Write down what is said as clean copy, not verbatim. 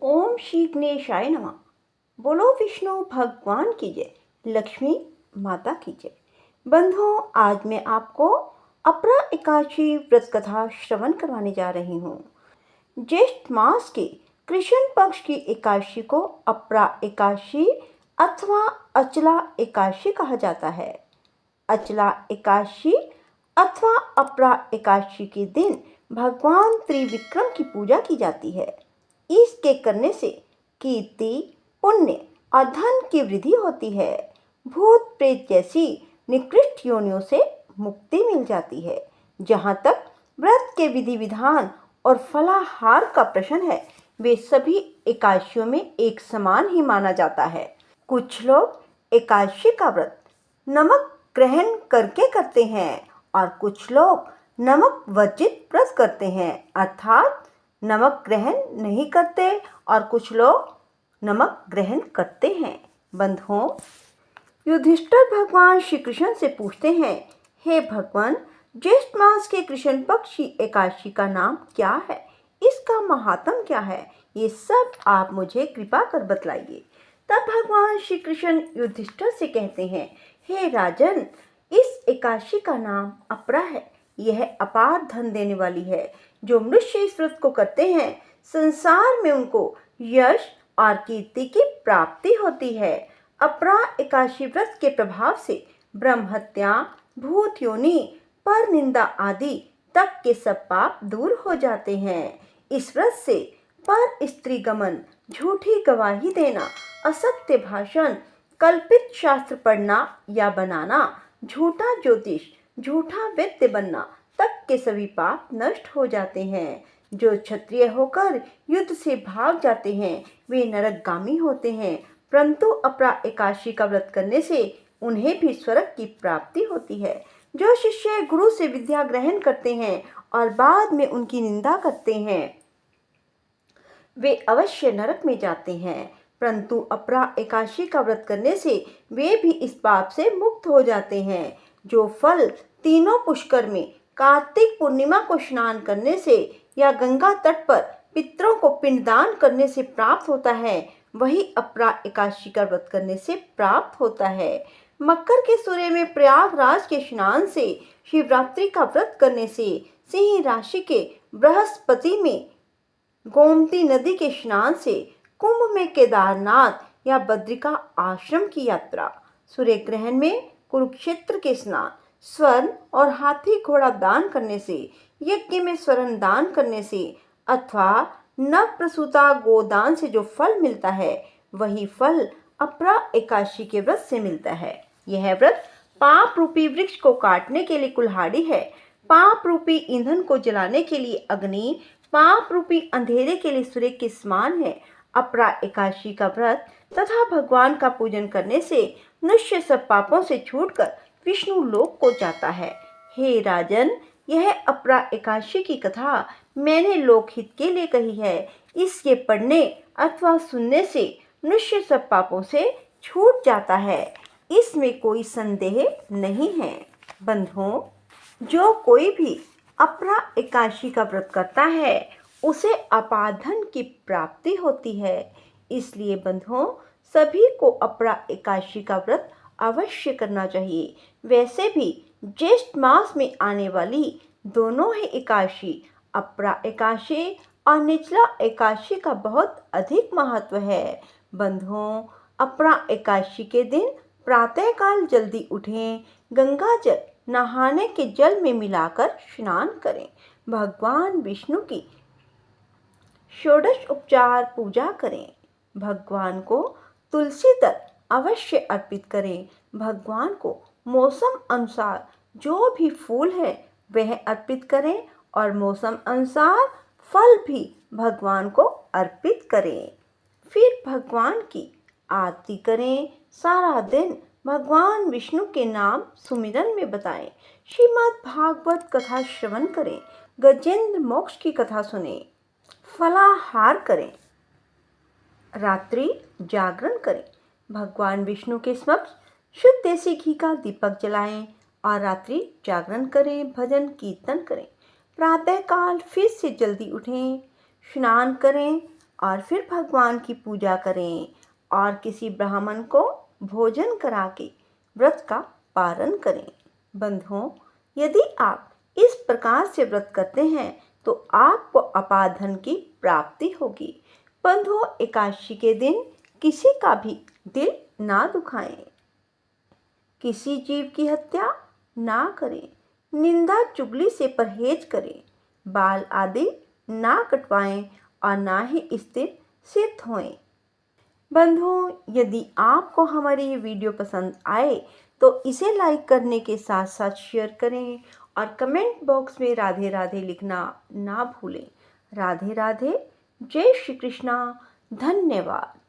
ओम श्री गणेशाय नमः। बोलो विष्णु भगवान की जय, लक्ष्मी माता की जय। बंधुओं, आज मैं आपको अपरा एकादशी व्रत कथा श्रवण करवाने जा रही हूँ। ज्येष्ठ मास के कृष्ण पक्ष की एकादशी को अपरा एकादशी अथवा अचला एकादशी कहा जाता है। अचला एकादशी अथवा अपरा एकादशी के दिन भगवान त्रिविक्रम की पूजा की जाती है। इसके करने से कीर्ति, पुण्य और धन की वृद्धि होती है। भूत प्रेत जैसी निकृष्ट योनियों से मुक्ति मिल जाती है। जहाँ तक व्रत के विधि विधान और फलाहार का प्रश्न है, वे सभी एकादशियों में एक समान ही माना जाता है। कुछ लोग एकादशी का व्रत नमक ग्रहण करके करते हैं और कुछ लोग नमक वर्जित व्रत करते हैं, अर्थात नमक ग्रहण नहीं करते, और कुछ लोग नमक ग्रहण करते हैं। बंधुओं, युधिष्ठिर भगवान श्री कृष्ण से पूछते हैं, हे भगवान, ज्येष्ठ मास के कृष्ण पक्ष की एकादशी का नाम क्या है? इसका महात्म क्या है? ये सब आप मुझे कृपा कर बतलाइए। तब भगवान श्री कृष्ण युधिष्ठिर से कहते हैं, हे राजन, इस एकादशी का नाम अपरा है। यह अपार धन देने वाली है। जो मनुष्य इस व्रत को करते हैं, संसार में उनको यश और कीर्ति की प्राप्ति होती है। अपरा एकादशी व्रत के प्रभाव से ब्रह्म हत्या, भूत योनि, पर निंदा आदि तक के सब पाप दूर हो जाते हैं। इस व्रत से पर स्त्री गमन, झूठी गवाही देना, असत्य भाषण, कल्पित शास्त्र पढ़ना या बनाना, झूठा ज्योतिष, झूठा वैद्य बनना तक के सभी पाप नष्ट हो जाते हैं। जो क्षत्रिय होकर युद्ध से भाग जाते हैं, वे नरकगामी होते हैं, परंतु अपरा एकादशी का व्रत करने से उन्हें भी स्वर्ग की प्राप्ति होती है। जो शिष्य गुरु से विद्या ग्रहण करते हैं और बाद में उनकी निंदा करते हैं, वे अवश्य नरक में जाते हैं, परंतु अपरा एकादशी का व्रत करने से वे भी इस पाप से मुक्त हो जाते हैं। जो फल तीनों पुष्कर में कार्तिक पूर्णिमा को स्नान करने से या गंगा तट पर पितरों को पिंडदान करने से प्राप्त होता है, वही अपरा एकादशी का व्रत करने से प्राप्त होता है। मकर के सूर्य में प्रयागराज के स्नान से, शिवरात्रि का व्रत करने से, सिंह राशि के बृहस्पति में गोमती नदी के स्नान से, कुंभ में केदारनाथ या बद्रिका आश्रम की यात्रा, सूर्य ग्रहण में कुरुक्षेत्र के स्नान, स्वर्ण और हाथी घोड़ा दान करने से, यज्ञ में स्वर्ण दान करने से अथवा नव प्रसूता गोदान से जो फल मिलता है, वही फल अपरा एकादशी के व्रत से मिलता है। यह व्रत पाप रूपी वृक्ष को काटने के लिए कुल्हाड़ी है, पाप रूपी ईंधन को जलाने के लिए अग्नि, पाप रूपी अंधेरे के लिए सूर्य के समान है। अपरा एकादशी का व्रत तथा भगवान का पूजन करने से मनुष्य सब पापों से छूटकर विष्णु लोक को जाता है। हे राजन, यह अपरा एकादशी की कथा मैंने लोकहित के लिए कही है। इसके पढ़ने अथवा सुनने से मनुष्य सब पापों से छूट जाता है, इसमें कोई संदेह नहीं है। बंधुओं, जो कोई भी अपरा एकादशी का व्रत करता है, उसे अपार धन की प्राप्ति होती है। इसलिए बंधुओं, सभी को अपरा एकादशी का व्रत अवश्य करना चाहिए। वैसे भी ज्येष्ठ मास में आने वाली दोनों ही एकादशी, अपरा एकादशी और निचला एकादशी का बहुत अधिक महत्व है। बंधुओं, अपरा एकादशी के दिन प्रातःकाल जल्दी उठें, गंगा जल नहाने के जल में मिलाकर स्नान करें, भगवान विष्णु की षोडश उपचार पूजा करें, भगवान को तुलसी दल अवश्य अर्पित करें, भगवान को मौसम अनुसार जो भी फूल है वह अर्पित करें और मौसम अनुसार फल भी भगवान को अर्पित करें। फिर भगवान की आरती करें। सारा दिन भगवान विष्णु के नाम सुमिरन में बताएं, श्रीमद् भागवत कथा श्रवण करें, गजेंद्र मोक्ष की कथा सुने, फलाहार करें, रात्रि जागरण करें, भगवान विष्णु के समक्ष शुद्ध देसी घी का दीपक जलाएं और रात्रि जागरण करें, भजन कीर्तन करें। प्रातःकाल फिर से जल्दी उठें, स्नान करें और फिर भगवान की पूजा करें और किसी ब्राह्मण को भोजन करा के व्रत का पालन करें। बंधुओं, यदि आप इस प्रकार से व्रत करते हैं तो आपको अपार धन की प्राप्ति होगी। बंधुओं, एकादशी के दिन किसी का भी दिल ना दुखाएं, किसी जीव की हत्या ना करें, निंदा चुगली से परहेज करें, बाल आदि ना कटवाएं और ना ही स्थिर से धोएं। बंधुओं, यदि आपको हमारी ये वीडियो पसंद आए तो इसे लाइक करने के साथ साथ शेयर करें और कमेंट बॉक्स में राधे राधे लिखना ना भूलें। राधे राधे, जय श्री कृष्णा, धन्यवाद।